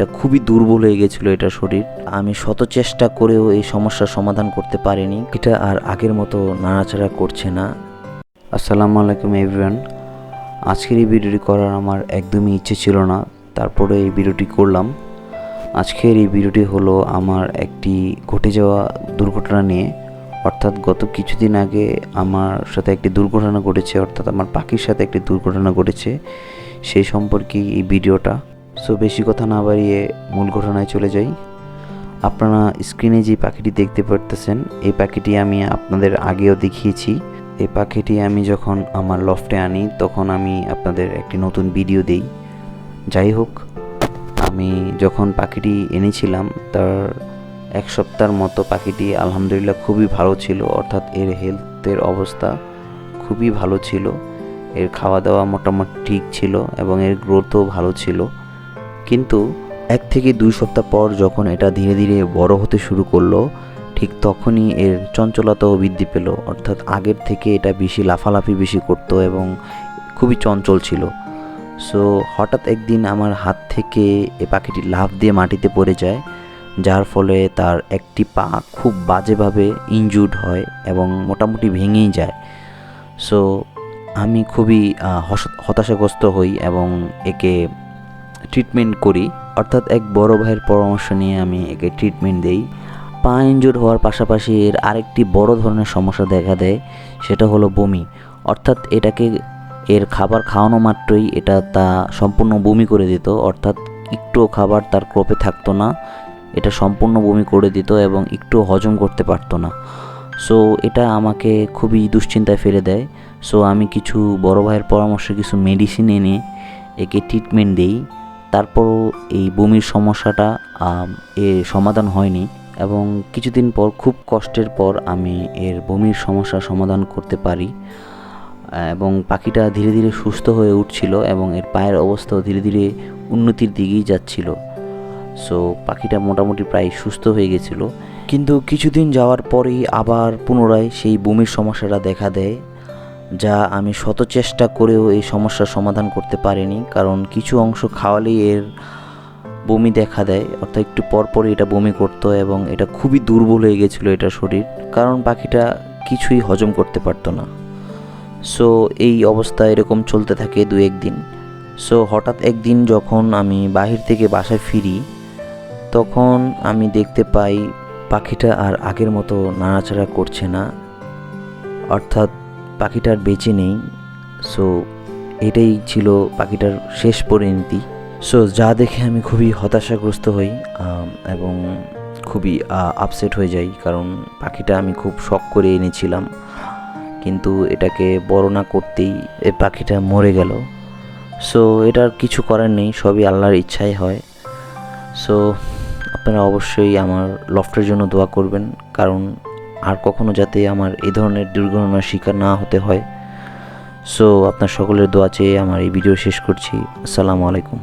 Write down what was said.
এটা খুবই দুর্বল হয়ে গেছিলো এটা শরীর। আমি শত চেষ্টা করেও এই সমস্যার সমাধান করতে পারিনি। এটা আর আগের মতো নাড়াচাড়া করছে না। আসসালামু আলাইকুম এভরিওয়ান। আজকের এই ভিডিওটি করার আমার একদমই ইচ্ছে ছিল না, তারপরে এই ভিডিওটি করলাম। আজকের এই ভিডিওটি হলো আমার একটি ঘটে যাওয়া দুর্ঘটনা নিয়ে। অর্থাৎ গত কিছুদিন আগে আমার সাথে একটি দুর্ঘটনা ঘটেছে, অর্থাৎ আমার পাখির সাথে একটি দুর্ঘটনা ঘটেছে, সেই সম্পর্কে এই ভিডিওটা। সো বেশি কথা না বাড়িয়ে মূল ঘটনায় চলে যাই। আপনারা স্ক্রিনে যে পাখিটি দেখতে পারতেছেন, এই পাখিটি আমি আপনাদের আগেও দেখিয়েছি। এই পাখিটি আমি যখন আমার লফটে আনি তখন আমি আপনাদের একটি নতুন ভিডিও দিই। যাই হোক, আমি যখন পাখিটি এনেছিলাম তার এক সপ্তাহের মতো পাখিটি আলহামদুলিল্লাহ খুবই ভালো ছিল। অর্থাৎ এর হেলথের অবস্থা খুবই ভালো ছিল, এর খাওয়া দাওয়া মোটামুটি ঠিক ছিল এবং এর গ্রোথও ভালো ছিল। কিন্তু 1 থেকে 2 সপ্তাহ পর যখন এটা ধীরে ধীরে বড় হতে শুরু করলো, ঠিক তখনই এর চঞ্চলতাও বৃদ্ধি পেল। অর্থাৎ আগের থেকে এটা বেশি লাফালাফি বেশি করতো এবং খুবই চঞ্চল ছিল। সো হঠাৎ একদিন আমার হাত থেকে এ পাখিটি লাফ দিয়ে মাটিতে পড়ে যায়, যার ফলে তার একটি পা খুব বাজেভাবে ইনজুর্ড হয় এবং মোটামুটি ভেঙেই যায়। সো আমি খুবই হতাশাগ্রস্ত হই এবং একে ট্রিটমেন্ট করি। অর্থাৎ এক বড় ভাইয়ের পরামর্শ নিয়ে আমি একে ট্রিটমেন্ট দেই। পা ইনজুর্ড হওয়ার পাশাপাশি এর আরেকটি বড় ধরনের সমস্যা দেখা দেয়, সেটা হলো বমি। অর্থাৎ এটাকে এর খাবার খাওয়ানো মাত্রই এটা তা সম্পূর্ণ বমি করে দিত। অর্থাৎ একটুও খাবার তার ক্রপে থাকতো না, এটা সম্পূর্ণ বমি করে দিত এবং একটুও হজম করতে পারতো না। সো এটা আমাকে খুবই দুশ্চিন্তায় ফেলে দেয়। সো আমি কিছু বড় ভাইয়ের পরামর্শে কিছু মেডিসিন এনে একে ট্রিটমেন্ট দিই। তারপরও এই বমির সমস্যাটা এর সমাধান হয়নি এবং কিছুদিন পর খুব কষ্টের পর আমি এর বমির সমস্যার সমাধান করতে পারি এবং পাখিটা ধীরে ধীরে সুস্থ হয়ে উঠছিল এবং এর পায়ের অবস্থাও ধীরে ধীরে উন্নতির দিকেই যাচ্ছিল। সো পাখিটা মোটামুটি প্রায় সুস্থ হয়ে গেছিলো। কিন্তু কিছুদিন যাওয়ার পরেই আবার পুনরায় সেই বমির সমস্যাটা দেখা দেয়, যা আমি শত চেষ্টা করেও এই সমস্যার সমাধান করতে পারিনি। কারণ কিছু অংশ খাওয়ালেই এর বমি দেখা দেয়, অর্থাৎ একটু পরপরই এটা বমি করতো এবং এটা খুবই দুর্বল হয়ে গেছিলো এটা শরীর, কারণ পাখিটা কিছুই হজম করতে পারতো না। সো এই অবস্থা এরকম চলতে থাকে 2-1 দিন। সো হঠাৎ একদিন যখন আমি বাহির থেকে বাসায় ফিরি, তখন আমি দেখতে পাই পাখিটা আর আগের মতো নাড়াচাড়া করছে না, অর্থাৎ পাখিটার বেঁচে নেই। সো এটাই ছিল পাখিটার শেষ পরিণতি। সো যা দেখে আমি খুবই হতাশাগ্রস্ত হই এবং খুবই আপসেট হয়ে যাই, কারণ পাখিটা আমি খুব শখ করে এনেছিলাম, কিন্তু এটাকে বড় না করতেই এই পাখিটা মরে গেল। সো এটার কিছু করার নেই, সবই আল্লাহর ইচ্ছাই হয়। সো আপনারা অবশ্যই আমার লফটের জন্য দোয়া করবেন, কারণ আর কখনো যাতে আমার এই ধরনের দুর্ঘটনার শিকার না হতে হয়। সো আপনার সকলের দোয়া চেয়ে আমার এই ভিডিও শেষ করছি। আসসালামু আলাইকুম।